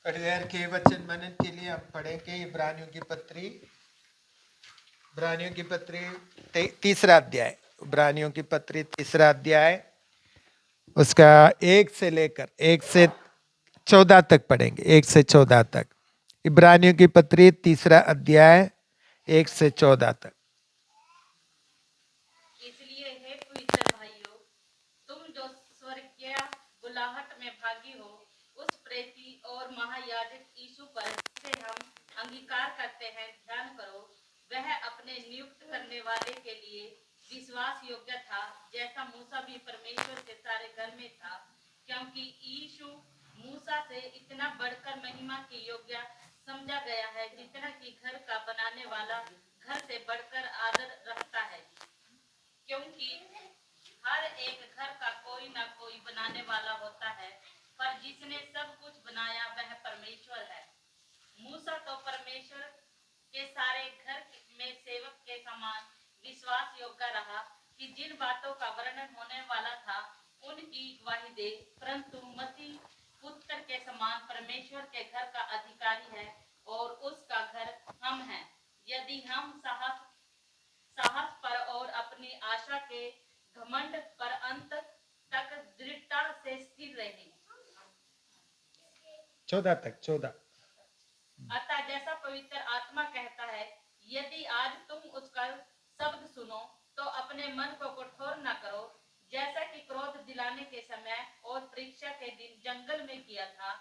परिवार के वचन मनन के लिए हम पढ़ेंगे इब्रानियों की पत्री तीसरा अध्याय। इब्रानियों की पत्री तीसरा अध्याय उसका 1 से 14 तक पढ़ेंगे। 1 से 14 तक इब्रानियों की पत्री तीसरा अध्याय 1 से 14 तक। इसलिए हे पवित्र भाइयों, तुम जो स्वर्गीय बुलाहट में भागी हो, उस प्रेती और महायाजक यीशु पर जिसे हम अंगीकार करते हैं ध्यान करो। वह अपने नियुक्त करने वाले के लिए विश्वास योग्य था, जैसा मूसा भी परमेश्वर के सारे घर में था, क्योंकि यीशु मूसा से इतना बढ़कर महिमा की योग्य समझा गया है, जितना कि घर का बनाने वाला घर से बढ़कर आदर रखता है। क्योंकि हर एक घर का कोई ना कोई बनाने वाला होता है, पर जिसने सब कुछ बनाया वह परमेश्वर है। मूसा तो परमेश्वर के सारे घर में सेवक के समान विश्वास योग्य रहा कि जिन बातों का वर्णन होने वाला था उनकी गवाही दे, परंतु मसीह पुत्र के समान परमेश्वर के घर का अधिकारी है और उसका घर हम हैं, यदि हम साहस पर और अपनी आशा के घमंड पर अंत तक दृढ़ता से स्थिर रहे। 14 अतः जैसा पवित्र आत्मा कहता है, यदि आज तुम उसका शब्द सुनो तो अपने मन को कठोर न करो, जैसा कि क्रोध दिलाने के समय और परीक्षा के दिन जंगल में किया था,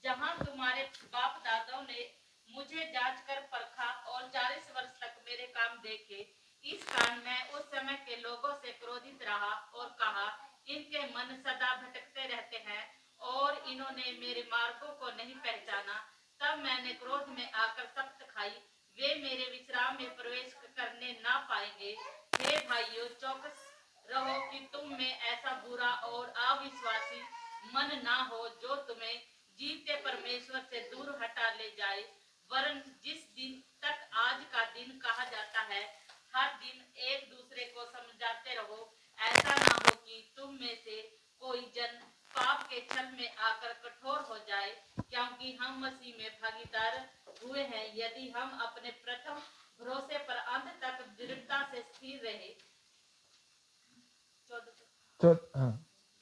जहां तुम्हारे बाप दादाओं ने मुझे जांच कर परखा और 40 वर्ष तक मेरे काम देखे। इस कारण मैं उस समय के लोगों से क्रोधित रहा और कहा, इनके मन सदा भटकते रहते हैं और इन्होंने मेरे मार्गों को नहीं पहचाना। तब मैंने क्रोध में आकर शपथ खाई, वे मेरे विश्राम में प्रवेश करने ना पाएंगे। हे भाइयों, चौकस रहो कि तुम में ऐसा बुरा और अविश्वासी मन ना हो जो तुम्हें जीते परमेश्वर से दूर हटा ले जाए, वरन जिस दिन तक आज का दिन कहा जाता है, हर दिन एक दूसरे को समझाते रहो। ऐसा ना हो कि तुम में से कोई जन पाप के छल में आकर कठोर हो जाए, क्योंकि हम मसीह में भागीदार हुए हैं, यदि हम अपने प्रथम भरोसे पर अंत तक दृढ़ता से स्थिर रहे।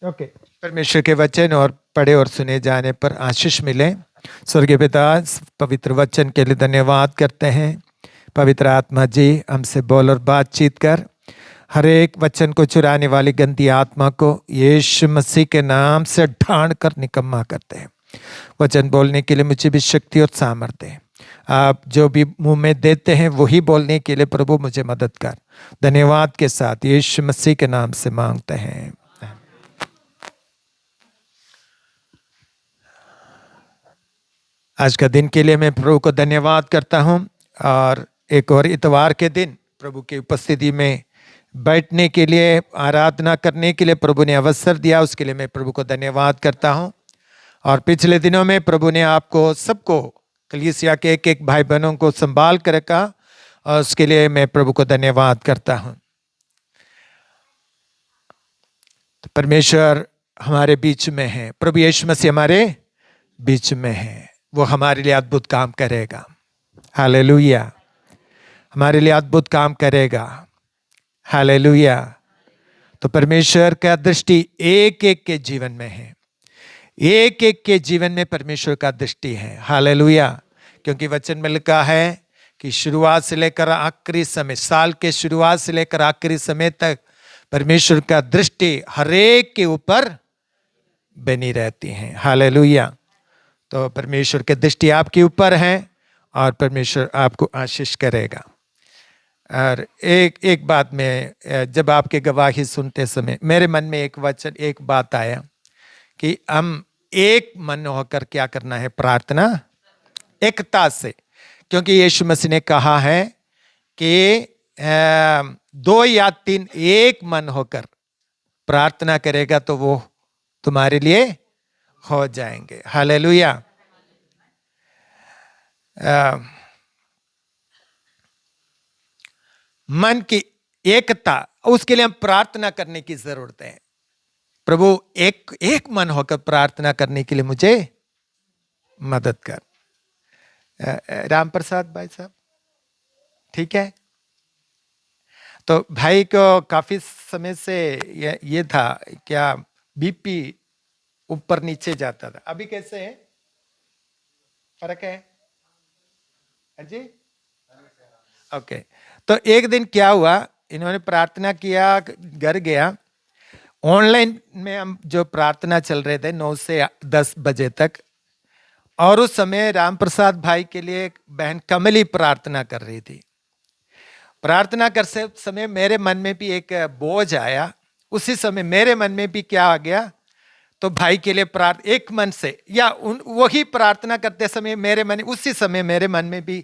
ओके। परमेश्वर के वचन और पढ़े और सुने जाने पर आशीष मिले। स्वर्गीय पिता, पवित्र वचन के लिए धन्यवाद करते हैं। पवित्र आत्मा जी हमसे बोल और बातचीत कर, हर एक वचन को चुराने वाली गंदी आत्मा को यीशु मसीह के नाम से ढांड कर निकम्मा करते हैं। वचन बोलने के लिए मुझे भी शक्ति और सामर्थ्य है। आप जो भी मुंह में देते हैं वही बोलने के लिए प्रभु मुझे मदद कर। धन्यवाद के साथ यीशु मसीह के नाम से मांगते हैं। आज का दिन के लिए मैं प्रभु को धन्यवाद करता हूं और एक और इतवार के दिन प्रभु की उपस्थिति में बैठने के लिए, आराधना करने के लिए प्रभु ने अवसर दिया, उसके लिए मैं प्रभु को धन्यवाद करता हूं। और पिछले दिनों में प्रभु ने आपको सबको, कलीसिया के एक एक भाई बहनों को संभाल कर रखा और उसके लिए मैं प्रभु को धन्यवाद करता हूं। तो परमेश्वर हमारे बीच में है, प्रभु यीशु मसीह हमारे बीच में है, वो हमारे लिए अद्भुत काम करेगा। हालेलुया, हमारे लिए अद्भुत काम करेगा। हालेलुया। तो परमेश्वर का दृष्टि एक एक के जीवन में है, एक एक के जीवन में परमेश्वर का दृष्टि है। हालेलुया। क्योंकि वचन में लिखा है कि शुरुआत से लेकर आखिरी समय, साल के शुरुआत से लेकर आखिरी समय तक परमेश्वर का दृष्टि हर एक के ऊपर बनी रहती है। हालेलुया। तो परमेश्वर की दृष्टि आपके ऊपर है और परमेश्वर आपको आशीष करेगा। और एक बात में, जब आपके गवाही सुनते समय मेरे मन में एक वचन, एक बात आया कि हम एक मन होकर क्या करना है, प्रार्थना एकता से। क्योंकि यीशु मसीह ने कहा है कि 2 या 3 एक मन होकर प्रार्थना करेगा तो वो तुम्हारे लिए हो जाएंगे। हालेलुया। मन की एकता, उसके लिए हम प्रार्थना करने की जरूरत है। प्रभु एक मन होकर प्रार्थना करने के लिए मुझे मदद कर। राम प्रसाद भाई साहब, ठीक है। तो भाई को काफी समय से ये था क्या, बीपी ऊपर नीचे जाता था, अभी कैसे है, फर्क है जी? ओके। तो एक दिन क्या हुआ, इन्होंने प्रार्थना किया, घर गया। ऑनलाइन में हम जो प्रार्थना चल रहे थे 9 से 10 बजे तक, और उस समय राम प्रसाद भाई के लिए एक बहन कमली प्रार्थना कर रही थी। प्रार्थना करते समय मेरे मन में भी एक बोझ आया। उसी समय मेरे मन में भी क्या आ गया, तो भाई के लिए एक मन से, या वही प्रार्थना करते समय उसी समय मेरे मन में भी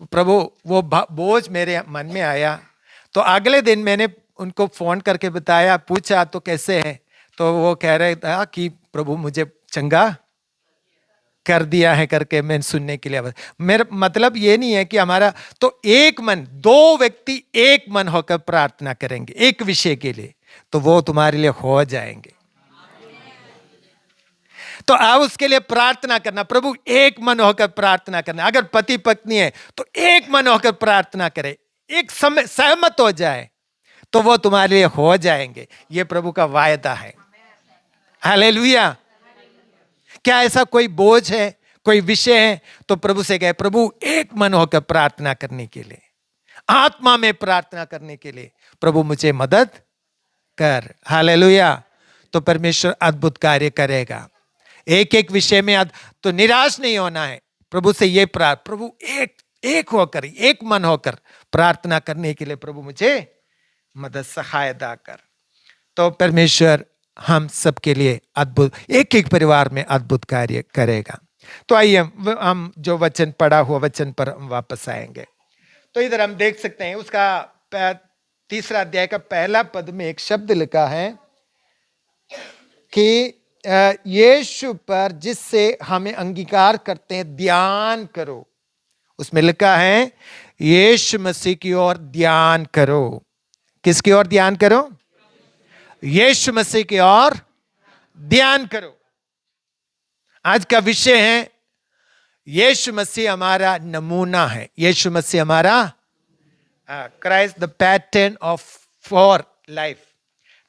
प्रभु वो बोझ मेरे मन में आया। तो अगले दिन मैंने उनको फोन करके बताया, पूछा तो कैसे है, तो वो कह रहे था कि प्रभु मुझे चंगा कर दिया है करके मैं सुनने के लिए। मेरा मतलब ये नहीं है कि हमारा तो एक मन, 2 व्यक्ति एक मन होकर प्रार्थना करेंगे एक विषय के लिए, तो वो तुम्हारे लिए हो जाएंगे। तो आप उसके लिए प्रार्थना करना, प्रभु एक मन होकर प्रार्थना करना। अगर पति पत्नी है तो एक मन होकर प्रार्थना करे, एक समय सहमत हो जाए, तो वो तुम्हारे लिए हो जाएंगे। ये प्रभु का वायदा है। हालेलुया। क्या ऐसा कोई बोझ है, कोई विषय है, तो प्रभु से कहे, प्रभु एक मन होकर प्रार्थना करने के लिए, आत्मा में प्रार्थना करने के लिए प्रभु मुझे मदद कर। हालेलुया। तो परमेश्वर अद्भुत कार्य करेगा। एक एक विषय में तो निराश नहीं होना है। प्रभु से ये प्रभु एक होकर, एक मन होकर प्रार्थना करने के लिए प्रभु मुझे मदद सहायता कर। तो परमेश्वर हम सबके लिए अद्भुत, एक एक परिवार में अद्भुत कार्य करेगा। तो आइए हम जो वचन पढ़ा हुआ वचन पर हम वापस आएंगे। तो इधर हम देख सकते हैं उसका 3 अध्याय का पहला पद में एक शब्द लिखा है कि यीशु पर जिससे हमें अंगीकार करते हैं ध्यान करो। उसमें लिखा है यीशु मसीह की ओर ध्यान करो। किसकी ओर ध्यान करो? यीशु मसीह की ओर ध्यान करो। आज का विषय है यीशु मसीह हमारा नमूना है। यीशु मसीह हमारा Christ the pattern of for life.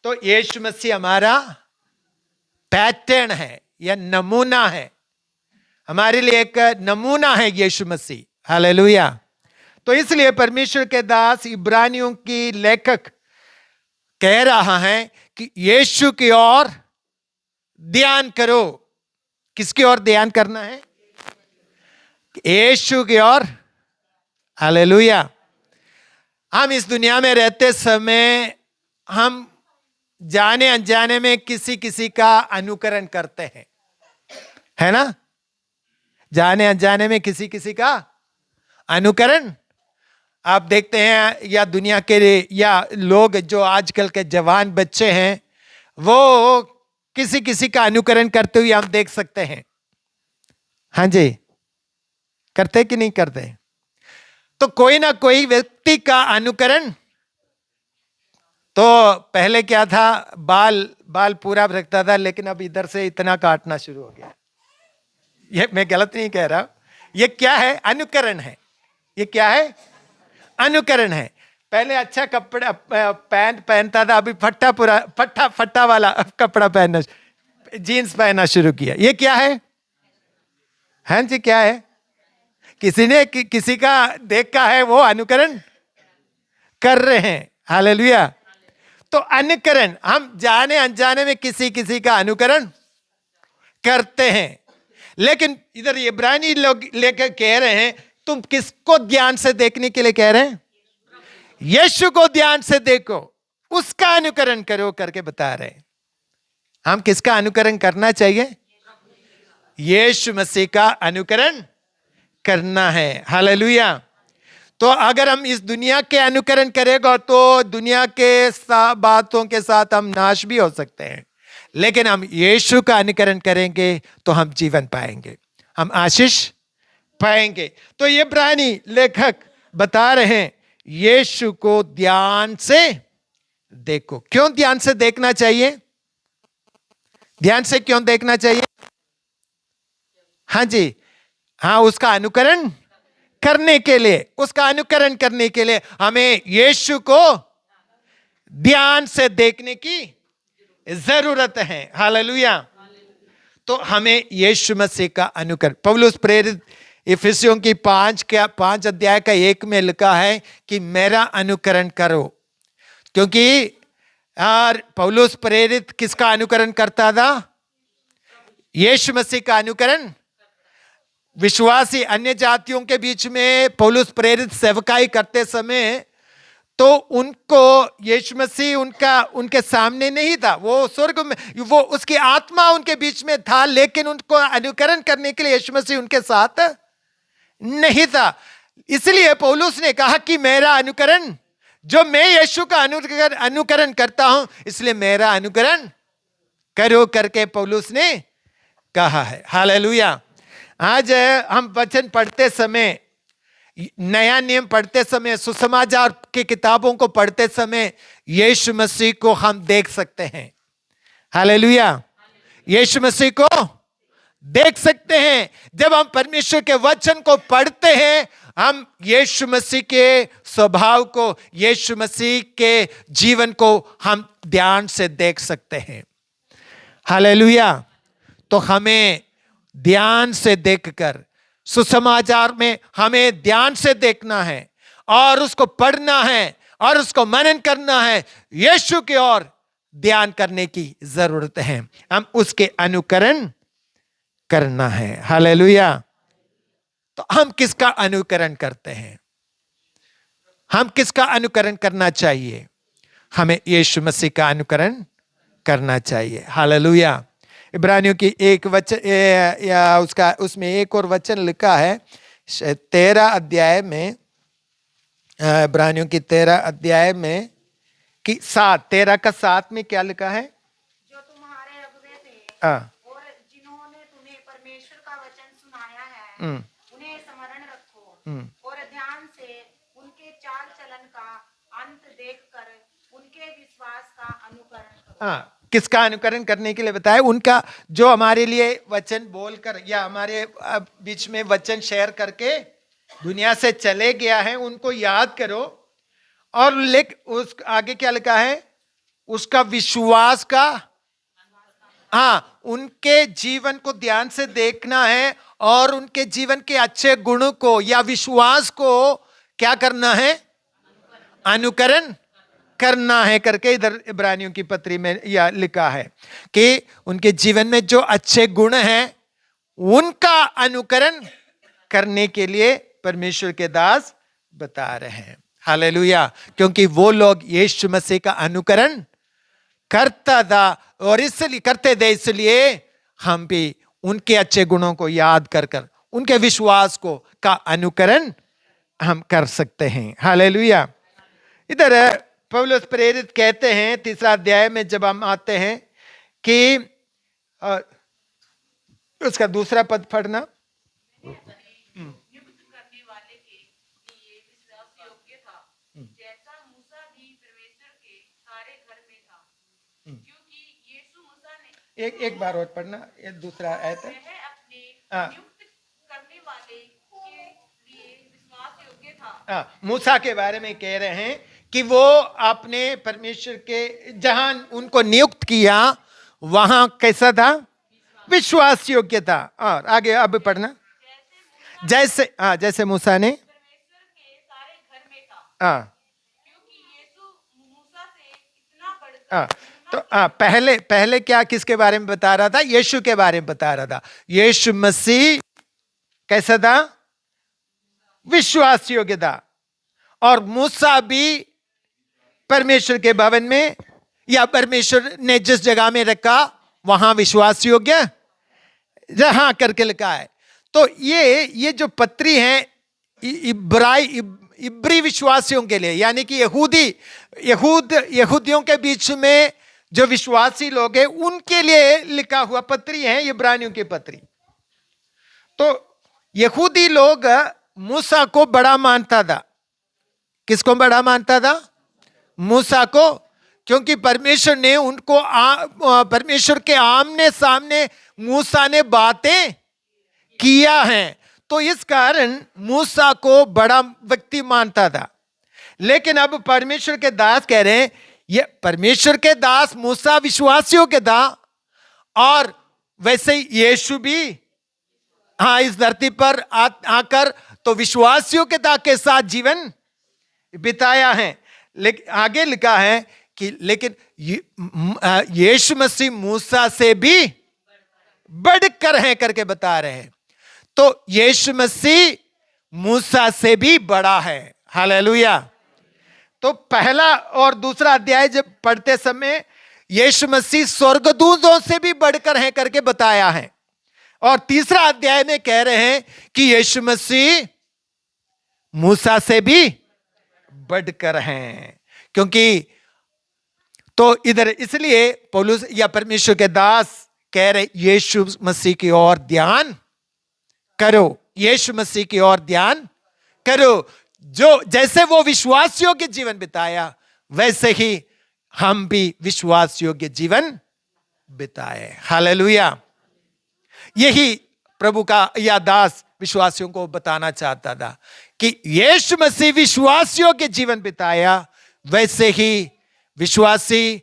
तो यीशु मसीह हमारा पैटर्न है या नमूना है, हमारे लिए एक नमूना है यीशु मसीह। हालेलुया। तो इसलिए परमेश्वर के दास इब्रानियों की लेखक कह रहा है कि यीशु की ओर ध्यान करो। किसकी ओर ध्यान करना है? यीशु की ओर। हालेलुया। हम इस दुनिया में रहते समय हम जाने अनजाने में किसी किसी का अनुकरण करते हैं, है ना? जाने अनजाने में किसी किसी का अनुकरण आप देखते हैं, या दुनिया के या लोग जो आजकल के जवान बच्चे हैं वो किसी किसी का अनुकरण करते हुए हम देख सकते हैं। हाँ जी, करते कि नहीं करते? तो कोई ना कोई व्यक्ति का अनुकरण। तो पहले क्या था, बाल पूरा रखता था, लेकिन अब इधर से इतना काटना शुरू हो गया। ये मैं गलत नहीं कह रहा। ये क्या है? अनुकरण है। ये क्या है? अनुकरण है। पहले अच्छा कपड़ा पैंट पहनता था, अभी फट्टा वाला कपड़ा पहनना, जीन्स पहनना शुरू किया। ये क्या है? हाँ जी, क्या है? किसी ने किसी का देखा है, वो अनुकरण कर रहे हैं। हालेलुया। तो अनुकरण, हम जाने अनजाने में किसी किसी का अनुकरण करते हैं। लेकिन इधर इब्रानी लोग लेकर कह रहे हैं, तुम किसको ध्यान से देखने के लिए कह रहे हैं? यीशु को ध्यान से देखो, उसका अनुकरण करो करके बता रहे हैं। हम किसका अनुकरण करना चाहिए? यीशु मसीह का अनुकरण करना है। हालेलुया। तो अगर हम इस दुनिया के अनुकरण करेगा तो दुनिया के बातों के साथ हम नाश भी हो सकते हैं, लेकिन हम यीशु का अनुकरण करेंगे तो हम जीवन पाएंगे, हम आशीष पाएंगे। तो ये इब्रानी लेखक बता रहे हैं यीशु को ध्यान से देखो। क्यों ध्यान से देखना चाहिए? ध्यान से क्यों देखना चाहिए? हाँ जी, हाँ, उसका अनुकरण करने के लिए, उसका अनुकरण करने के लिए हमें यीशु को ध्यान से देखने की जरूरत है। हालेलुया। तो हमें यीशु मसीह का अनुकरण, पौलुस प्रेरित इफिसियों की 5 अध्याय का 1 में लिखा है कि मेरा अनुकरण करो। क्योंकि यार पौलुस प्रेरित किसका अनुकरण करता था? यीशु मसीह का अनुकरण। विश्वासी अन्य जातियों के बीच में पौलुस प्रेरित सेवकाई करते समय तो उनको यीशु मसीह उनके सामने नहीं था, वो स्वर्ग में, वो उसकी आत्मा उनके बीच में था, लेकिन उनको अनुकरण करने के लिए यीशु मसीह उनके साथ नहीं था। इसलिए पौलुस ने कहा कि मेरा अनुकरण, जो मैं यीशु का अनुकरण करता हूं, इसलिए मेरा अनुकरण करो करके पौलुस ने कहा है। हालेलुया। आज हम वचन पढ़ते समय, नया नियम पढ़ते समय, सुसमाचार की किताबों को पढ़ते समय यीशु मसीह को हम देख सकते हैं। हालेलुया। यीशु मसीह को देख सकते हैं। जब हम परमेश्वर के वचन को पढ़ते हैं, हम यीशु मसीह के स्वभाव को, यीशु मसीह के जीवन को हम ध्यान से देख सकते हैं। हालेलुया। तो हमें ध्यान से देखकर, सुसमाचार में हमें ध्यान से देखना है और उसको पढ़ना है और उसको मनन करना है। यीशु की ओर ध्यान करने की जरूरत है। हम उसके अनुकरण करना है। हालेलुया। तो हम किसका अनुकरण करते हैं? हम किसका अनुकरण करना चाहिए? हमें यीशु मसीह का अनुकरण करना चाहिए। हालेलुया। इब्रानियों की 1 वचन या उसमें एक और वचन लिखा है 13 अध्याय में, इब्रानियों की 13 अध्याय में कि 13 का 7 में क्या लिखा है? जो तुम्हारे अगुवे थे और जिन्होंने तुम्हें परमेश्वर का वचन सुनाया है, उन्हें स्मरण रखो और ध्यान से उनके चाल चलन का अंत देखकर उनके विश्वास का अनुकरण करो। किसका अनुकरण करने के लिए बताया? उनका, जो हमारे लिए वचन बोलकर या हमारे बीच में वचन शेयर करके दुनिया से चले गया है, उनको याद करो। और उस आगे क्या लिखा है? उसका विश्वास का, उनके जीवन को ध्यान से देखना है और उनके जीवन के अच्छे गुणों को या विश्वास को क्या करना है? अनुकरण करना है करके इधर इब्रानियों की पत्री में यह लिखा है कि उनके जीवन में जो अच्छे गुण हैं उनका अनुकरण करने के लिए परमेश्वर के दास बता रहे हैं। हालेलुया। क्योंकि वो लोग यीशु मसीह का अनुकरण करता था और इसलिए करते थे, इसलिए हम भी उनके अच्छे गुणों को याद कर उनके विश्वास को का अनुकरण हम कर सकते हैं। हालेलुया। इधर पौलुस प्रेरित कहते हैं 3 अध्याय में जब हम आते हैं कि उसका 2 पद पढ़ना। नियुक्त करने वाले के लिए विश्वास योग्य था, जैसा मूसा भी परमेश्वर के सारे घर में था, क्योंकि यीशु मूसा ने एक बार और पढ़ना, ये दूसरा आयत है। वह अपने नियुक्त करने वाले के लिए विश्वास योग्य था। मूसा के बारे में कह रहे हैं कि वो अपने परमेश्वर के, जहां उनको नियुक्त किया वहां कैसा था? विश्वास योग्य था। और आगे अब पढ़ना। जैसे मूसा ने परमेश्वर के सारे घर में था, क्योंकि यीशु मूसा से इतना बढ़कर तो पहले क्या किसके बारे में बता रहा था? यीशु के बारे में बता रहा था। यीशु मसीह कैसा था? विश्वास योग्य था। और मूसा भी परमेश्वर के भवन में या परमेश्वर ने जिस जगह में रखा वहां विश्वास योग्य रहा करके लिखा है। तो ये जो पत्री है इब्री विश्वासियों के लिए, यानी कि यहूदियों के बीच में जो विश्वासी लोग हैं उनके लिए लिखा हुआ पत्री है इब्रानियों की पत्री। तो यहूदी लोग मूसा को बड़ा मानता था। किसको बड़ा मानता था? मूसा को। क्योंकि परमेश्वर ने उनको परमेश्वर के आमने सामने मूसा ने बातें किया है। तो इस कारण मूसा को बड़ा व्यक्ति मानता था। लेकिन अब परमेश्वर के दास कह रहे हैं, ये परमेश्वर के दास मूसा विश्वासियों के था, और वैसे ही यीशु भी इस धरती पर आकर तो विश्वासियों के साथ जीवन बिताया है। लेकिन आगे लिखा है कि लेकिन यीशु मसीह मूसा से भी बढ़कर हैं करके बता रहे हैं। तो यीशु मसीह मूसा से भी बड़ा है। हालेलुया। तो पहला और दूसरा अध्याय जब पढ़ते समय यीशु मसीह स्वर्गदूतों से भी बढ़कर हैं करके बताया है, और तीसरा अध्याय में कह रहे हैं कि यीशु मसीह मूसा से भी बढ़कर हैं। क्योंकि तो इधर इसलिए पौलुस या परमेश्वर के दास कह रहे, यीशु मसीह की ओर ध्यान करो, यीशु मसीह की ओर ध्यान करो। जो जैसे वो विश्वास योग्य जीवन बिताया, वैसे ही हम भी विश्वास योग्य जीवन बिताए। हालेलुया। यही प्रभु का या दास विश्वासियों को बताना चाहता था कि यीशु मसीह विश्वास योग्य जीवन बिताया, वैसे ही विश्वासी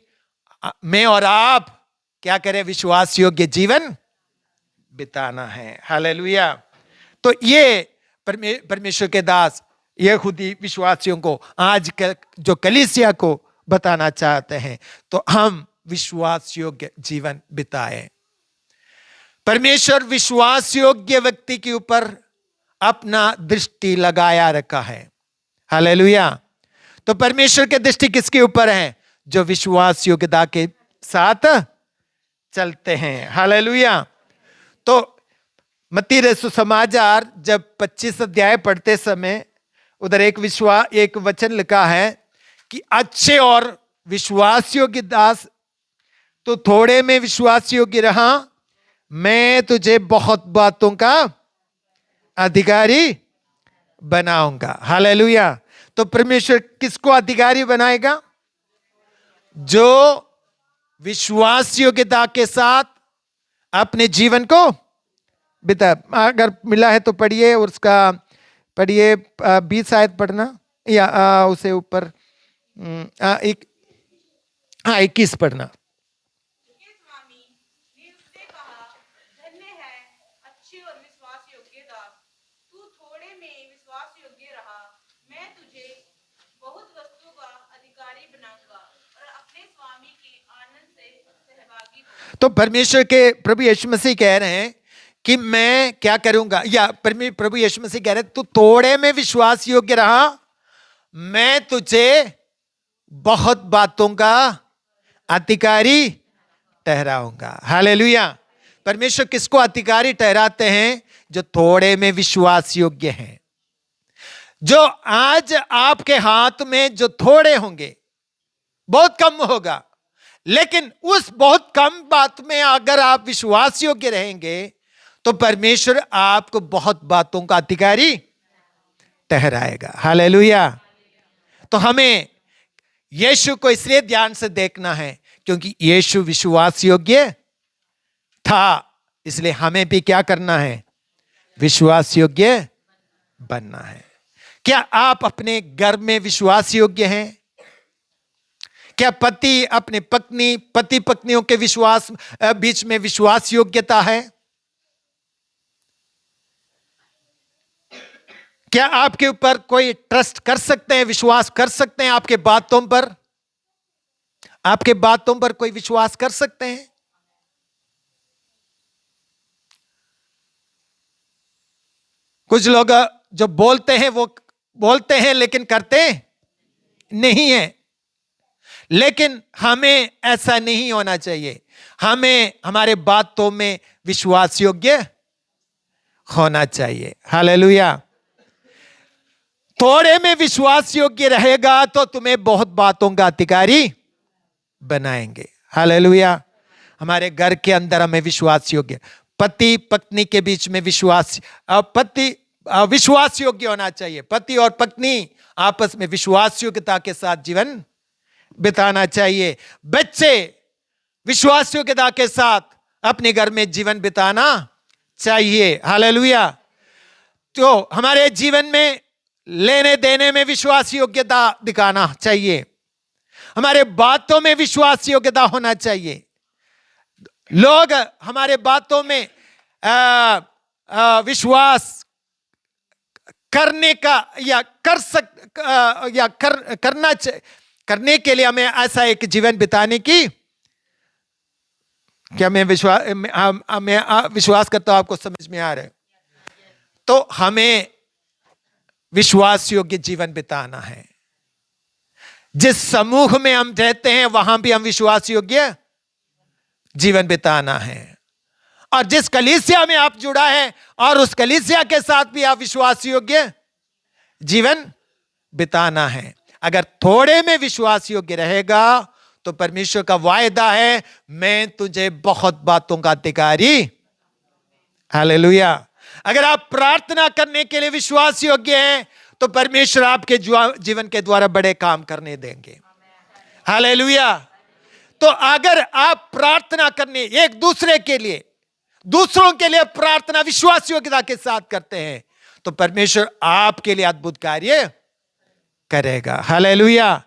मैं और आप क्या करें, विश्वास योग्य जीवन बिताना है। हालेलुया। तो ये परमेश्वर के दास यहूदी विश्वासियों को आज जो कलीसिया को बताना चाहते हैं, तो हम विश्वास योग्य जीवन बिताएं। परमेश्वर विश्वास योग्य व्यक्ति के ऊपर अपना दृष्टि लगाया रखा है। हालेलुया। तो परमेश्वर की दृष्टि किसके ऊपर है? जो विश्वास योग्यता के साथ चलते हैं। हालेलुया। तो मत्ती रचित सुसमाचार जब 25 अध्याय पढ़ते समय उधर एक वचन लिखा है कि अच्छे और विश्वास योग्य दास, तो थोड़े में विश्वास योग्य रहा, मैं तुझे बहुत बातों का अधिकारी बनाऊंगा। हालेलुया। तो परमेश्वर किसको अधिकारी बनाएगा? जो विश्वास योग्यता के साथ अपने जीवन को बिता। अगर मिला है तो पढ़िए, और उसका पढ़िए 20 आयत पढ़ना, या उसे ऊपर 21 पढ़ना। स्वामी ने उससे कहा, धन्य है अच्छे और विश्वास योग्य दास, तू थोड़े में विश्वास योग्य रहा, मैं तुझे बहुत वस्तुओं का अधिकारी बनाऊंगा, और अपने स्वामी के आनंद से सहभागी हो। तो परमेश्वर के प्रभु यीशु मसीह कह रहे हैं कि मैं क्या करूंगा, या प्रभु यीशु मसीह कह रहे हैं, तू थोड़े में विश्वास योग्य रहा, मैं तुझे बहुत बातों का अधिकारी ठहराऊंगा। हालेलुया। परमेश्वर किसको अधिकारी ठहराते हैं? जो थोड़े में विश्वास योग्य हैं। जो आज आपके हाथ में जो थोड़े होंगे, बहुत कम होगा, लेकिन उस बहुत कम बात में अगर आप विश्वास योग्य रहेंगे, तो परमेश्वर आपको बहुत बातों का अधिकारी ठहराएगा। हालेलुया। तो हमें यीशु को इसलिए ध्यान से देखना है क्योंकि यीशु विश्वास योग्य था, इसलिए हमें भी क्या करना है? विश्वास योग्य बनना है। क्या आप अपने घर में विश्वास योग्य हैं? क्या पति अपने पति पत्नियों के विश्वास बीच में विश्वास योग्यता है? क्या आपके ऊपर कोई ट्रस्ट कर सकते हैं, विश्वास कर सकते हैं आपके बातों पर? आपके बातों पर कोई विश्वास कर सकते हैं? कुछ लोग जो बोलते हैं वो बोलते हैं लेकिन करते नहीं हैं। लेकिन हमें ऐसा नहीं होना चाहिए। हमें हमारे बातों में विश्वास योग्य होना चाहिए। हालेलुया। थोड़े में विश्वास योग्य रहेगा तो तुम्हें बहुत बातों का अधिकारी बनाएंगे। हालेलुया। हमारे घर के अंदर हमें विश्वास योग्य, पति पत्नी के बीच में विश्वास योग्य होना चाहिए। पति और पत्नी आपस में विश्वास योग्यता के साथ जीवन बिताना चाहिए। बच्चे विश्वास योग्यता के साथ अपने घर में जीवन बिताना चाहिए। हालेलुया। तो हमारे जीवन में लेने देने में विश्वास योग्यता दिखाना चाहिए, हमारे बातों में विश्वास योग्यता होना चाहिए। लोग हमारे बातों में विश्वास करने का या करने के लिए हमें ऐसा एक जीवन बिताने की, क्या मैं विश्वास करता हूं आपको समझ में आ रहा है? तो हमें विश्वास योग्य जीवन बिताना है। जिस समूह में हम रहते हैं वहां भी हम विश्वास योग्य जीवन बिताना है, और जिस कलीसिया में आप जुड़ा है और उस कलीसिया के साथ भी आप विश्वास योग्य जीवन बिताना है। अगर थोड़े में विश्वास योग्य रहेगा तो परमेश्वर का वायदा है, मैं तुझे बहुत बातों का अधिकारी, हालेलुया। अगर आप प्रार्थना करने के लिए विश्वास योग्य हैं तो परमेश्वर आपके जीवन के द्वारा बड़े काम करने देंगे, हालेलुया। तो अगर आप प्रार्थना करने एक दूसरे के लिए, दूसरों के लिए प्रार्थना विश्वास योग्यता के साथ करते हैं तो परमेश्वर आपके लिए अद्भुत कार्य करेगा, हालेलुया।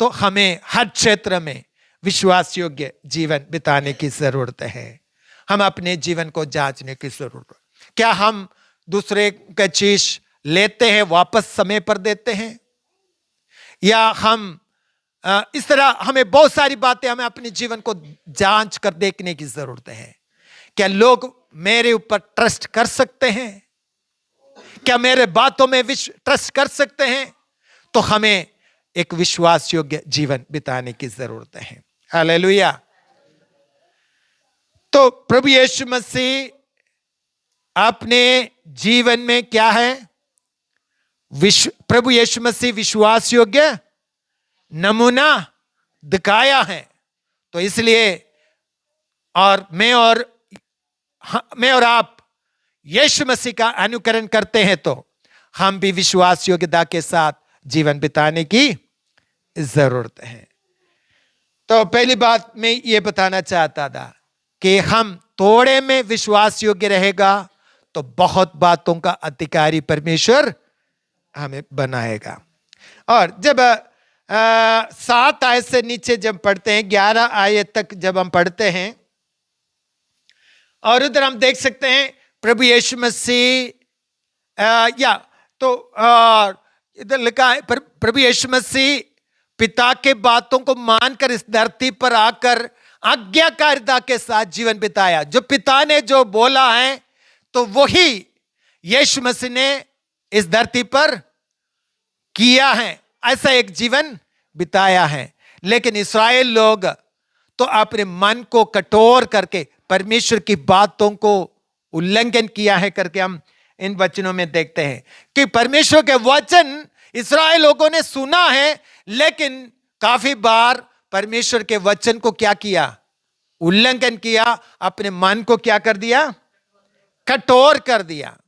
तो हमें हर क्षेत्र में विश्वास योग्य जीवन बिताने की जरूरत है। हम अपने जीवन को जांचने की जरूरत है। क्या हम दूसरे का चीज लेते हैं वापस समय पर देते हैं, या हम इस तरह, हमें बहुत सारी बातें, हमें अपने जीवन को जांच कर देखने की जरूरत है। क्या लोग मेरे ऊपर ट्रस्ट कर सकते हैं? क्या मेरे बातों में ट्रस्ट कर सकते हैं? तो हमें एक विश्वास योग्य जीवन बिताने की जरूरत है, हालेलुया। तो प्रभु यीशु मसीह अपने जीवन में क्या है? प्रभु यीशु मसीह विश्वास योग्य नमूना दिखाया है। तो इसलिए और मैं और आप यीशु मसीह का अनुकरण करते हैं तो हम भी विश्वास योग्यता के साथ जीवन बिताने की जरूरत है। तो पहली बात मैं ये बताना चाहता था कि हम थोड़े में विश्वास योग्य रहेगा तो बहुत बातों का अधिकारी परमेश्वर हमें बनाएगा। और जब 7 आयत से नीचे जब पढ़ते हैं, 11 आयत तक जब हम पढ़ते हैं, और उधर हम देख सकते हैं प्रभु यीशु मसीह इधर लिखा है प्रभु यीशु मसीह पिता के बातों को मानकर इस धरती पर आकर आज्ञाकारिता के साथ जीवन बिताया। जो पिता ने जो बोला है तो वही यीशु मसीह ने इस धरती पर किया है, ऐसा एक जीवन बिताया है। लेकिन इस्राएल लोग तो अपने मन को कठोर करके परमेश्वर की बातों को उल्लंघन किया है करके हम इन वचनों में देखते हैं कि परमेश्वर के वचन इस्राएल लोगों ने सुना है, लेकिन काफी बार परमेश्वर के वचन को क्या किया? उल्लंघन किया, अपने मन को क्या कर दिया? कठोर कर दिया।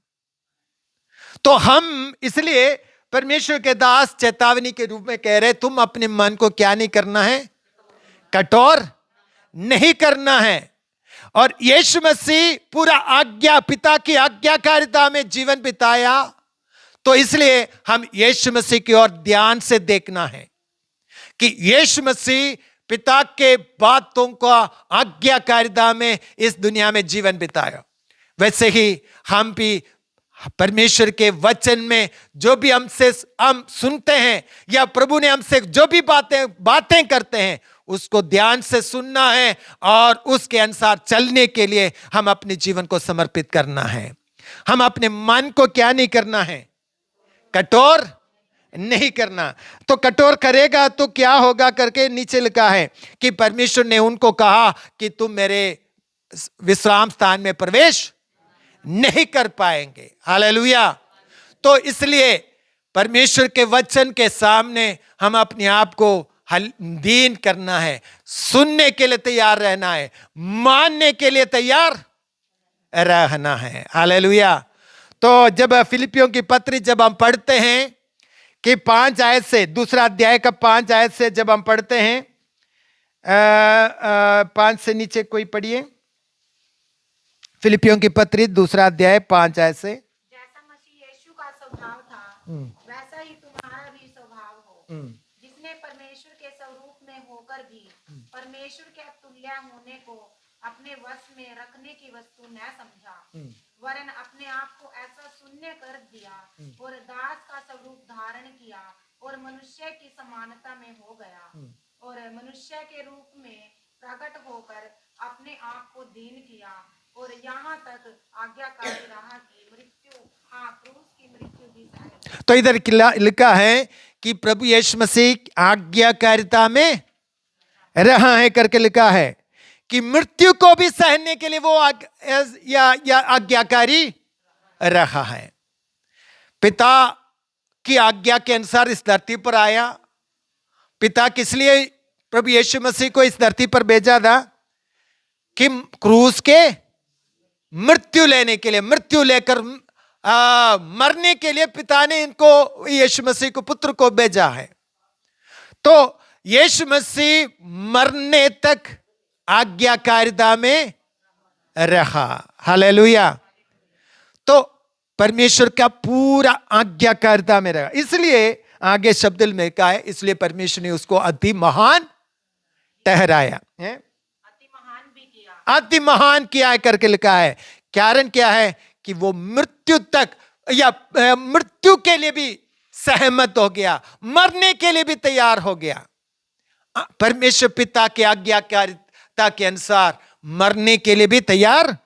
तो हम इसलिए परमेश्वर के दास चेतावनी के रूप में कह रहे, तुम अपने मन को क्या नहीं करना है? कठोर नहीं करना है। और यीशु मसीह पूरा पिता की आज्ञाकारिता में जीवन बिताया, तो इसलिए हम यीशु मसीह की ओर ध्यान से देखना है कि यीशु मसीह पिता के बातों का आज्ञाकारिता में इस दुनिया में जीवन बिताया। वैसे ही हम भी परमेश्वर के वचन में जो भी हम सुनते हैं या प्रभु ने हमसे जो भी बातें करते हैं उसको ध्यान से सुनना है और उसके अनुसार चलने के लिए हम अपने जीवन को समर्पित करना है। हम अपने मन को क्या नहीं करना है? कठोर नहीं करना। तो कठोर करेगा तो क्या होगा करके नीचे लिखा है कि परमेश्वर ने उनको कहा कि तुम मेरे विश्राम स्थान में प्रवेश नहीं कर पाएंगे, हालेलुया। तो इसलिए परमेश्वर के वचन के सामने हम अपने आप को दीन करना है, सुनने के लिए तैयार रहना है, मानने के लिए तैयार रहना है, हालेलुया। तो जब फिलिपियों की पत्री जब हम पढ़ते हैं कि 5 आयत से, दूसरा अध्याय का 5 आयत से जब हम पढ़ते हैं, 5 से नीचे कोई पढ़िए। फिलिपियों की पत्री दूसरा अध्याय 5 आयत से। जैसा मसीह वैसा ही तुम्हारा भी स्वभाव हो, जिसने परमेश्वर के स्वरूप में होकर भी परमेश्वर के तुल्य होने को अपने वश में रखने की वस्तु न समझा, वरन अपने आप को ऐसा शून्य कर दिया और दास का स्वरूप धारण किया और मनुष्य की समानता में हो गया और मनुष्य के रूप में प्रकट होकर अपने आप को दीन किया और यहाँ तक आज्ञाकारी रहा की मृत्यु, हाँ क्रूस की मृत्यु भी सही। तो इधर लिखा है कि प्रभु यीशु मसीह आज्ञाकारिता में रहा है करके लिखा है कि मृत्यु को भी सहने के लिए वो या आज्ञाकारी रहा है। पिता की आज्ञा के अनुसार इस धरती पर आया। पिता किस लिए प्रभु यीशु मसीह को इस धरती पर भेजा था? कि क्रूस के मृत्यु लेने के लिए, मृत्यु लेकर मरने के लिए पिता ने इनको, यीशु मसीह को, पुत्र को भेजा है। तो यीशु मसीह मरने तक आज्ञाकारिता में रहा। हालेलुया। तो परमेश्वर का पूरा आज्ञाकारिता में रहा, इसलिए आगे शब्द में कहा है, इसलिए परमेश्वर ने उसको अति महान ठहराया है, अति महान भी किया, अति महान किया है करके लिखा है। कारण क्या है? कि वो मृत्यु तक या मृत्यु के लिए भी सहमत हो गया, मरने के लिए भी तैयार हो गया। परमेश्वर पिता की आज्ञाकारिता के अनुसार मरने के लिए भी तैयार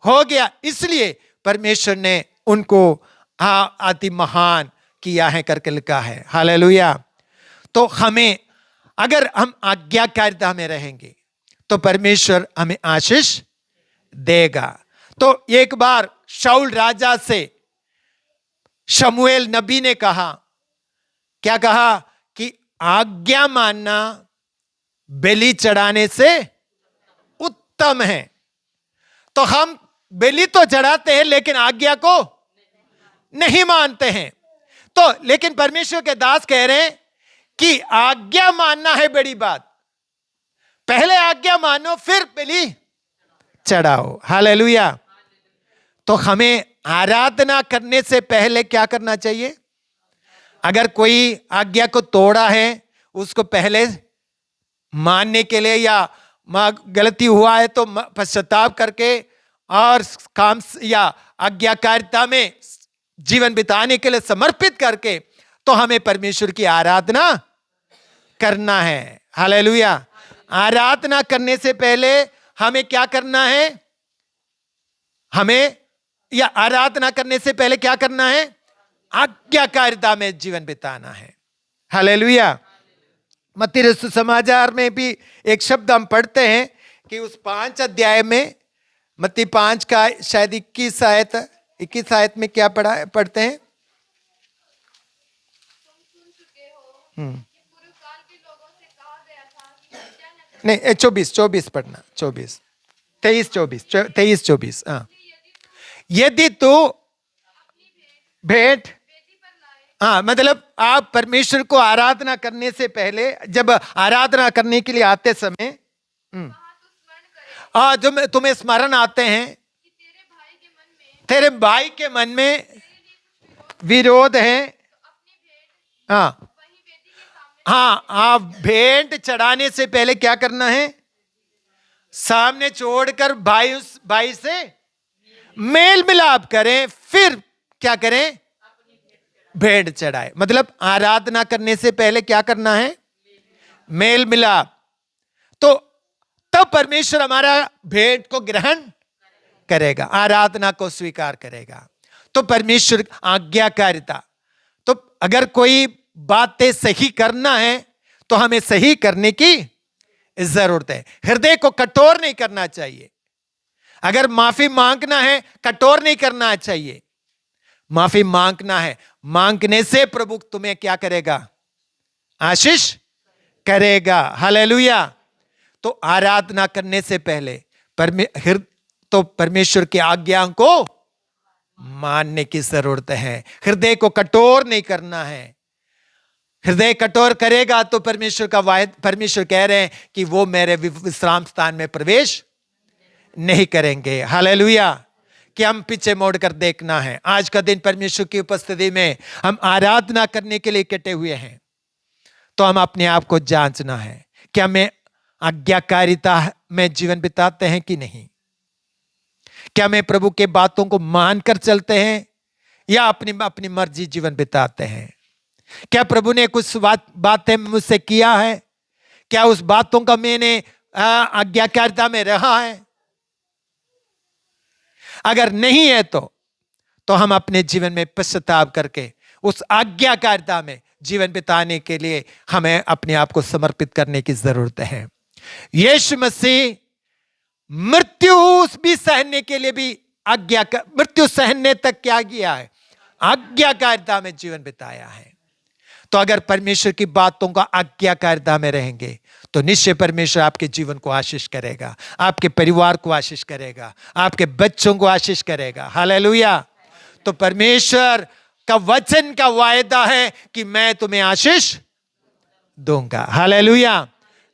हो गया, इसलिए परमेश्वर ने उनको अति महान किया है करके लिखा है। हालेलुया। तो हमें, अगर हम आज्ञाकारिता में रहेंगे तो परमेश्वर हमें आशीष देगा। तो एक बार शाऊल राजा से शमूएल नबी ने कहा, क्या कहा? कि आज्ञा मानना बलि चढ़ाने से उत्तम है। तो हम बलि तो चढ़ाते हैं लेकिन आज्ञा को नहीं मानते हैं। तो लेकिन परमेश्वर के दास कह रहे हैं कि आज्ञा मानना है बड़ी बात, पहले आज्ञा मानो फिर बलि चढ़ाओ। हालेलुया। तो हमें आराधना करने से पहले क्या करना चाहिए? अगर कोई आज्ञा को तोड़ा है उसको पहले मानने के लिए, या गलती हुआ है तो पश्चाताप करके और काम या आज्ञाकारिता में जीवन बिताने के लिए समर्पित करके तो हमें परमेश्वर की आराधना करना है। हालेलुया। आराधना करने से पहले हमें क्या करना है? हमें, या आराधना करने से पहले क्या करना है? आज्ञाकारिता में जीवन बिताना है। हालेलुया। मत्ती रसूल समाचार में भी एक शब्द हम पढ़ते हैं कि उस 5 अध्याय में, मत्ती 5 का शायद 21 आयत में क्या पढ़ते हैं? नहीं, 24 पढ़ना, 23-24 हाँ। यदि तो भेंट, हाँ, मतलब आप परमेश्वर को आराधना करने से पहले, जब आराधना करने के लिए आते समय जो तुम्हें स्मरण आते हैं तेरे भाई के मन में विरोध है, हाँ हाँ, आप भेंट चढ़ाने से पहले क्या करना है? सामने छोड़कर भाई से मेल मिलाप करें, फिर क्या करें? भेंट चढ़ाए। मतलब आराधना करने से पहले क्या करना है? मेल मिलाप। तो तब परमेश्वर हमारा भेंट को ग्रहण करेगा, आराधना को स्वीकार करेगा। तो परमेश्वर आज्ञाकारिता, तो अगर कोई बातें सही करना है तो हमें सही करने की जरूरत है। हृदय को कठोर नहीं करना चाहिए। अगर माफी मांगना है, कठोर नहीं करना चाहिए। माफी मांगना है, मांगने से प्रभु तुम्हें क्या करेगा? आशीष करेगा। हालेलुया। तो आराधना करने से पहले तो परमेश्वर की आज्ञा को मानने की जरूरत है। हृदय को कठोर नहीं करना है। हृदय कठोर करेगा तो परमेश्वर कह रहे हैं कि वो मेरे विश्राम स्थान में प्रवेश नहीं करेंगे। हालेलुया। कि हम पीछे मोड़कर देखना है। आज का दिन परमेश्वर की उपस्थिति में हम आराधना करने के लिए इकट्ठे हुए हैं, तो हम अपने आप को जांचना है, क्या मैं आज्ञाकारिता में जीवन बिताते हैं कि नहीं? क्या मैं प्रभु के बातों को मानकर चलते हैं या अपनी मर्जी जीवन बिताते हैं? क्या प्रभु ने कुछ बातें मुझसे किया है, क्या उस बातों का मैंने आज्ञाकारिता में रहा है? अगर नहीं है तो हम अपने जीवन में पश्चाताप करके उस आज्ञाकारिता में जीवन बिताने के लिए हमें अपने आप को समर्पित करने की जरूरत है। यीशु मसीह मृत्यु भी सहने के लिए भी मृत्यु सहने तक क्या किया है? आज्ञाकारिता में जीवन बिताया है। तो अगर परमेश्वर की बातों का आज्ञाकारिता में रहेंगे तो निश्चय परमेश्वर आपके जीवन को आशीष करेगा, आपके परिवार को आशीष करेगा, आपके बच्चों को आशीष करेगा। हालेलुया। तो परमेश्वर का वचन का वायदा है कि मैं तुम्हें आशीष दूंगा। हालेलुया।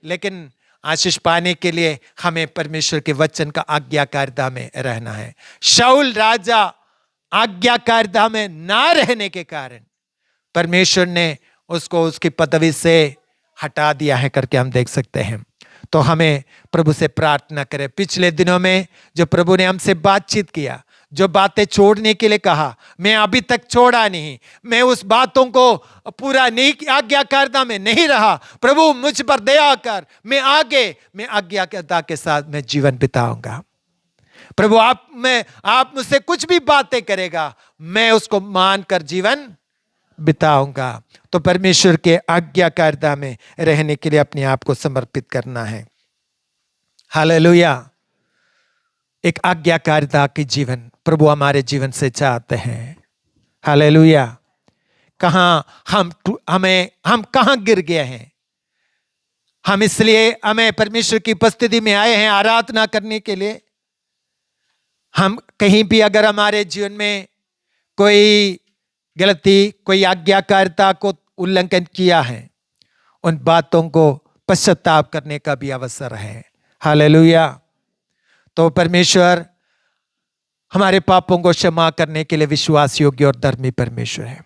लेकिन आशीष पाने के लिए हमें परमेश्वर के वचन का आज्ञाकारिता में रहना है। शाऊल राजा आज्ञाकारिता में ना रहने के कारण परमेश्वर ने उसको उसकी पदवी से हटा दिया है करके हम देख सकते हैं। तो हमें प्रभु से प्रार्थना करें। पिछले दिनों में जो प्रभु ने हमसे बातचीत किया, जो बातें छोड़ने के लिए कहा, मैं अभी तक छोड़ा नहीं, मैं उस बातों को पूरा नहीं, आज्ञाकारिता में नहीं रहा। प्रभु मुझ पर दया कर, मैं आज्ञाकारिता के साथ मैं जीवन बिताऊंगा। प्रभु आप मुझसे कुछ भी बातें करेगा, मैं उसको मानकर जीवन बिताऊंगा। तो परमेश्वर के आज्ञाकारिता में रहने के लिए अपने आप को समर्पित करना है। हालेलुया। एक आज्ञाकारिता की जीवन प्रभु हमारे जीवन से चाहते हैं। हालेलुया। हम कहां गिर गए हैं? हम इसलिए हमें परमेश्वर की उपस्थिति में आए हैं आराधना करने के लिए। हम कहीं भी अगर हमारे जीवन में कोई गलती, कोई आज्ञाकारिता को उल्लंघन किया है, उन बातों को पश्चाताप करने का भी अवसर है। हालेलुया। तो परमेश्वर हमारे पापों को क्षमा करने के लिए विश्वास योग्य और धर्मी परमेश्वर है।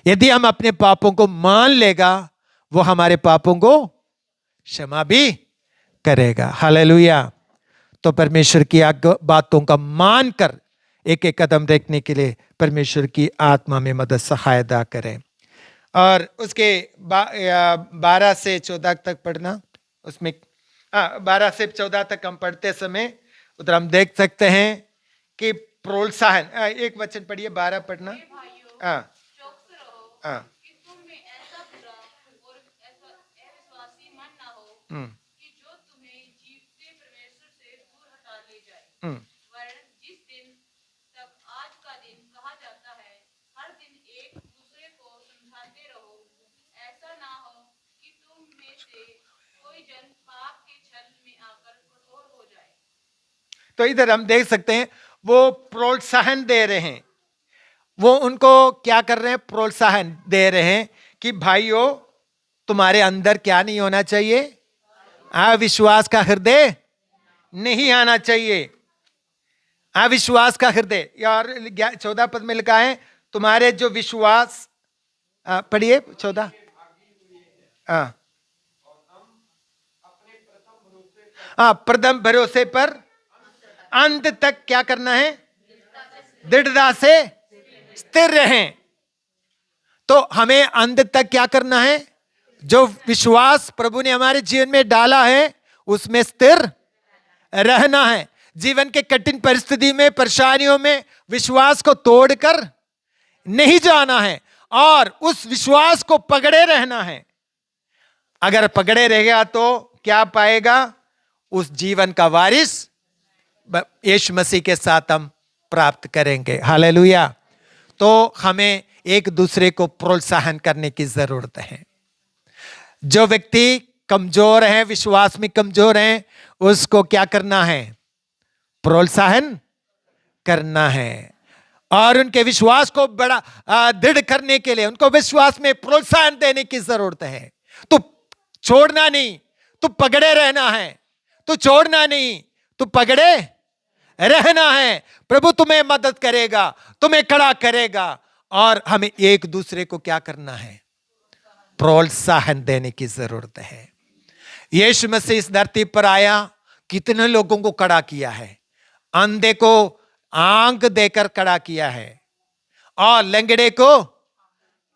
यदि हम अपने पापों को मान लेगा, वो हमारे पापों को क्षमा भी करेगा। हालेलुया। तो परमेश्वर की बातों का मानकर एक एक कदम रखने के लिए परमेश्वर की आत्मा में मदद सहायता करें। और उसके 12 से 14 तक पढ़ना, उसमें 12 से 14 तक हम पढ़ते समय उधर हम देख सकते हैं कि प्रोत्साहन, एक वचन पढ़िए, 12 पढ़ना। जिस दिन तक आज का दिन कहा जाता है, हर दिन एक दूसरे को समझाते रहो, ऐसा ना हो कि तुम में से कोई जन पाप के छल में आकर कठोर हो जाए। तो इधर हम देख सकते हैं वो प्रोत्साहन दे रहे हैं। वो उनको क्या कर रहे हैं? प्रोत्साहन दे रहे हैं कि भाइयों, तुम्हारे अंदर क्या नहीं होना चाहिए? अविश्वास का हृदय नहीं आना चाहिए। अविश्वास का हृदय। और 14 पद में लिखा है, तुम्हारे जो विश्वास, पढ़िए 14। प्रथम भरोसे पर अंत तक क्या करना है? दृढ़ता से स्थिर रहें। तो हमें अंत तक क्या करना है? जो विश्वास प्रभु ने हमारे जीवन में डाला है उसमें स्थिर रहना है। जीवन के कठिन परिस्थिति में, परेशानियों में विश्वास को तोड़कर नहीं जाना है और उस विश्वास को पकड़े रहना है। अगर पकड़े रहेगा तो क्या पाएगा? उस जीवन का वारिस यीशु मसीह के साथ हम प्राप्त करेंगे। हालेलुया। तो हमें एक दूसरे को प्रोत्साहन करने की जरूरत है। जो व्यक्ति कमजोर है, विश्वास में कमजोर है, उसको क्या करना है? प्रोत्साहन करना है। और उनके विश्वास को बड़ा दृढ़ करने के लिए उनको विश्वास में प्रोत्साहन देने की जरूरत है। तो छोड़ना नहीं, तो पकड़े रहना है। तो छोड़ना नहीं, तो पकड़े रहना है। प्रभु तुम्हें मदद करेगा, तुम्हें खड़ा करेगा। और हमें एक दूसरे को क्या करना है? प्रोत्साहन देने की जरूरत है। यीशु मसीह इस धरती पर आया, कितने लोगों को खड़ा किया है। अंधे को आंख देकर खड़ा किया है, और लंगड़े को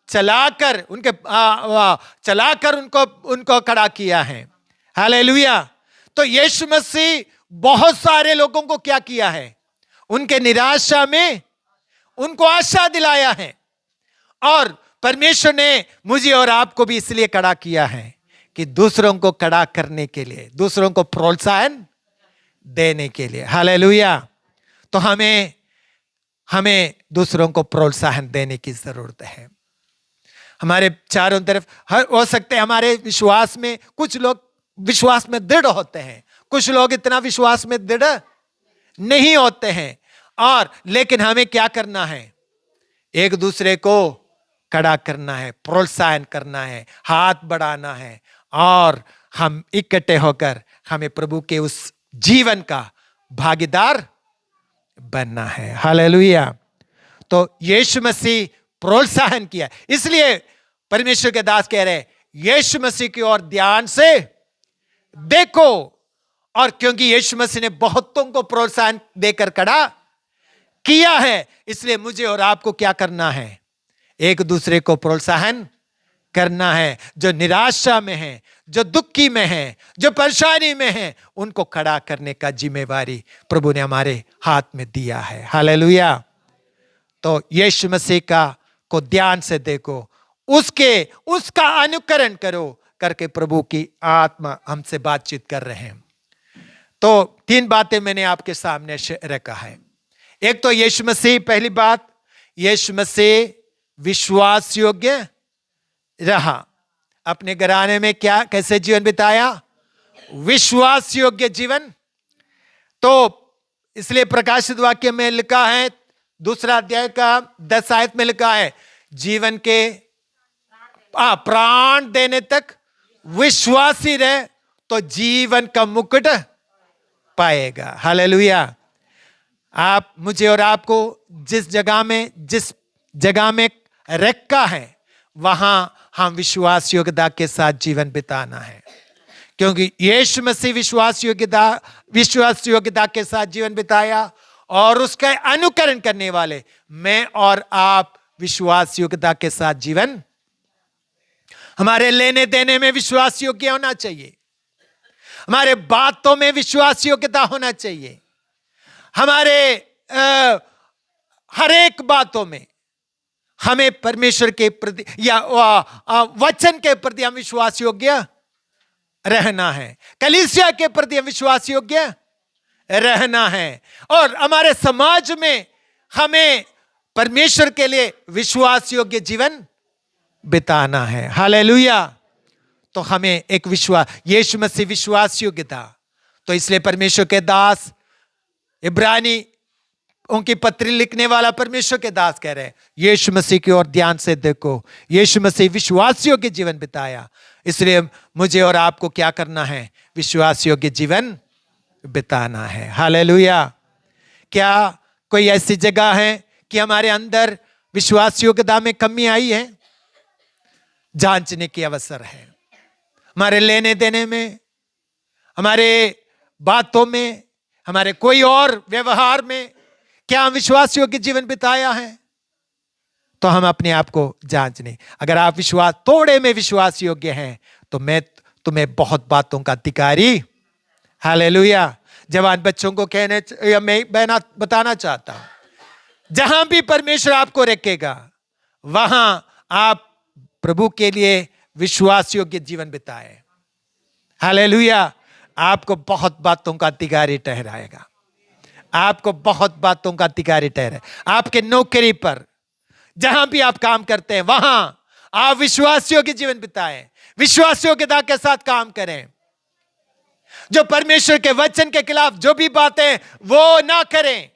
चलाकर उनको खड़ा किया है। हालेलुया। तो यीशु मसीह बहुत सारे लोगों को क्या किया है? उनके निराशा में उनको आशा दिलाया है। और परमेश्वर ने मुझे और आपको भी इसलिए खड़ा किया है कि दूसरों को खड़ा करने के लिए, दूसरों को प्रोत्साहन देने के लिए। हालेलुया। तो हमें दूसरों को प्रोत्साहन देने की जरूरत है। हमारे चारों तरफ हो सकते हैं हमारे विश्वास में, कुछ लोग विश्वास में दृढ़ होते हैं, कुछ लोग इतना विश्वास में दृढ़ नहीं होते हैं। और लेकिन हमें क्या करना है? एक दूसरे को खड़ा करना है, प्रोत्साहन करना है, हाथ बढ़ाना है, और हम इकट्ठे होकर हमें प्रभु के उस जीवन का भागीदार बनना है। हालेलुया। तो यीशु मसीह प्रोत्साहन किया, इसलिए परमेश्वर के दास कह रहे, यीशु मसीह की ओर ध्यान से देखो। और क्योंकि यीशु मसीह ने बहुतों को प्रोत्साहन देकर खड़ा किया है, इसलिए मुझे और आपको क्या करना है? एक दूसरे को प्रोत्साहन करना है। जो निराशा में है, जो दुखी में है, जो परेशानी में है, उनको खड़ा करने का जिम्मेवारी प्रभु ने हमारे हाथ में दिया है। हालेलुया। तो यीशु मसीह को ध्यान से देखो, उसका अनुकरण करो करके प्रभु की आत्मा हमसे बातचीत कर रहे हैं। तो 3 बातें मैंने आपके सामने रखा है। एक तो यीशु मसीह, पहली बात, यीशु मसीह विश्वास योग्य रहा। अपने घराने में कैसे जीवन बिताया? विश्वास योग्य जीवन। तो इसलिए प्रकाशित वाक्य में लिखा है, 2 अध्याय का 10 आयत में लिखा है, जीवन के प्राण देने तक विश्वासी रहे तो जीवन का मुकुट पाएगा। हालेलुया। आप मुझे और आपको जिस जगह में रखा है, वहां हम विश्वास योग्यता के साथ जीवन बिताना है। क्योंकि यीशु मसीह विश्वास योग्यता के साथ जीवन बिताया, और उसका अनुकरण करने वाले मैं और आप विश्वास योग्यता के साथ जीवन, हमारे लेने देने में विश्वास योग्य होना चाहिए, हमारे बातों में विश्वास योग्यता होना चाहिए, हमारे हर एक बातों में हमें परमेश्वर के प्रति या वचन के प्रति हम विश्वास योग्य रहना है, कलीसिया के प्रति हम विश्वास योग्य रहना है, और हमारे समाज में हमें परमेश्वर के लिए विश्वास योग्य जीवन बिताना है। हालेलुया। तो हमें एक यीशु मसीह विश्वास योग्यता। तो इसलिए परमेश्वर के दास, इब्रानी उनकी पत्री लिखने वाला परमेश्वर के दास कह रहे हैं, यीशु मसीह की ओर ध्यान से देखो। यीशु मसीह विश्वास योग्य जीवन बिताया, इसलिए मुझे और आपको क्या करना है? विश्वास योग्य जीवन बिताना है। हालेलुया। क्या कोई ऐसी जगह है कि हमारे अंदर विश्वास योग्यता में कमी आई है? जांचने की अवसर है। हमारे लेने देने में, हमारे बातों में, हमारे कोई और व्यवहार में क्या हम विश्वास योग्य जीवन बिताया है? तो हम अपने आप को जांचने। अगर आप थोड़े में विश्वास योग्य हैं, तो मैं तुम्हें बहुत बातों का अधिकारी, हालेलुया, जवान बच्चों को मैं बताना चाहता हूं, जहां भी परमेश्वर आपको रखेगा, वहां आप प्रभु के लिए विश्वास योग्य जीवन बिताए। हालेलुया। आपको बहुत बातों का अधिकारी ठहराएगा, आपको बहुत बातों का अधिकारी ठहराए। आपके नौकरी पर, जहां भी आप काम करते हैं, वहां आप विश्वास योग्य जीवन बिताएं, विश्वास योग्यता के साथ काम करें। जो परमेश्वर के वचन के खिलाफ जो भी बातें वो ना करें,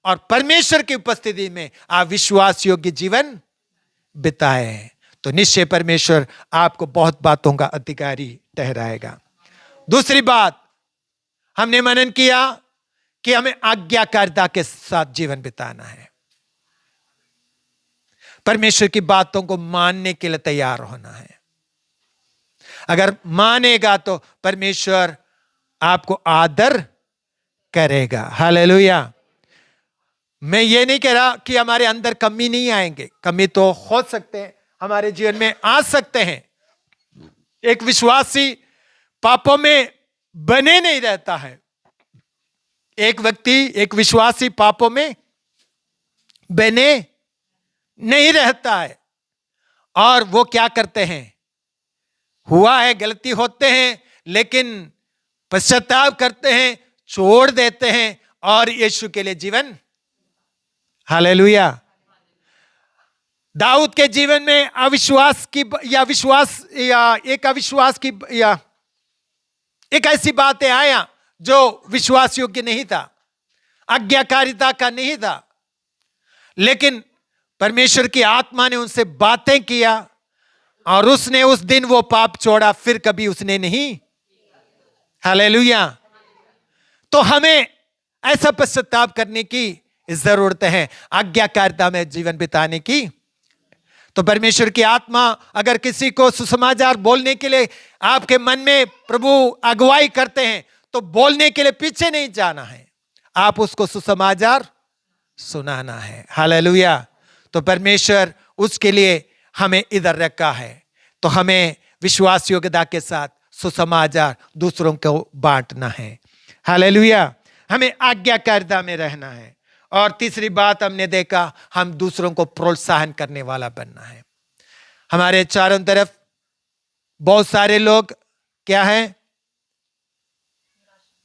और परमेश्वर की उपस्थिति में आप विश्वास योग्य जीवन बिताएं, तो निश्चय परमेश्वर आपको बहुत बातों का अधिकारी ठहराएगा। दूसरी बात, हमने मनन किया कि हमें आज्ञाकारिता के साथ जीवन बिताना है। परमेश्वर की बातों को मानने के लिए तैयार होना है। अगर मानेगा तो परमेश्वर आपको आदर करेगा। हालेलुया। मैं ये नहीं कह रहा कि हमारे अंदर कमी नहीं आएंगे, कमी तो हो सकते हैं, हमारे जीवन में आ सकते हैं। एक विश्वासी पापों में बने नहीं रहता है। एक व्यक्ति, एक विश्वासी पापों में बने नहीं रहता है। और वो क्या करते हैं, हुआ है, गलती होते हैं, लेकिन पश्चाताप करते हैं, छोड़ देते हैं और यीशु के लिए जीवन। हालेलुया। दाऊद के जीवन में अविश्वास की या विश्वास या एक अविश्वास की या एक ऐसी बातें आया जो विश्वास योग्य नहीं था, आज्ञाकारिता का नहीं था, लेकिन परमेश्वर की आत्मा ने उनसे बातें किया और उसने उस दिन वो पाप छोड़ा, फिर कभी उसने नहीं। हालेलुया। तो हमें ऐसा पश्चाताप करने की जरूरत है, आज्ञाकारिता में जीवन बिताने की। तो परमेश्वर की आत्मा अगर किसी को सुसमाचार बोलने के लिए आपके मन में प्रभु अगुवाई करते हैं तो बोलने के लिए पीछे नहीं जाना है, आप उसको सुसमाचार सुनाना है। हालेलुया। तो परमेश्वर उसके लिए हमें इधर रखा है, तो हमें विश्वास योग्यता के साथ सुसमाचार दूसरों को बांटना है। हालेलुया। हमें आज्ञाकारिता में रहना है। और तीसरी बात हमने देखा, हम दूसरों को प्रोत्साहन करने वाला बनना है। हमारे चारों तरफ बहुत सारे लोग क्या हैं,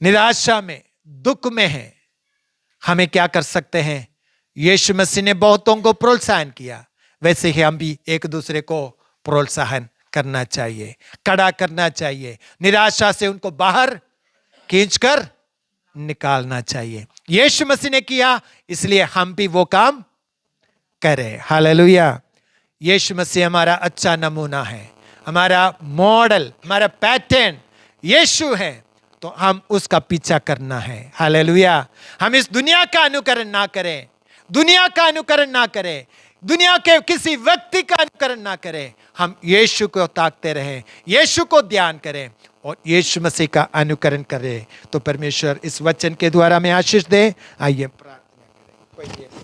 निराशा में, दुख में हैं। हमें क्या कर सकते हैं, यीशु मसीह ने बहुतों को प्रोत्साहन किया, वैसे ही हम भी एक दूसरे को प्रोत्साहन करना चाहिए, खड़ा करना चाहिए। निराशा से उनको बाहर खींचकर निकालना चाहिए। यीशु मसीह ने किया, इसलिए हम भी वो काम करें। हालेलुया। यीशु मसीह हमारा अच्छा नमूना है, हमारा मॉडल, हमारा पैटर्न यीशु है, तो हम उसका पीछा करना है। हालेलुया। हम इस दुनिया का अनुकरण ना करें, दुनिया का अनुकरण ना करें, दुनिया के किसी व्यक्ति का अनुकरण ना करें। हम यीशु को ताकते रहें, यीशु को ध्यान करें और यीशु मसीह का अनुकरण करें। तो परमेश्वर इस वचन के द्वारा में आशीष दे। आइए प्रार्थना करें।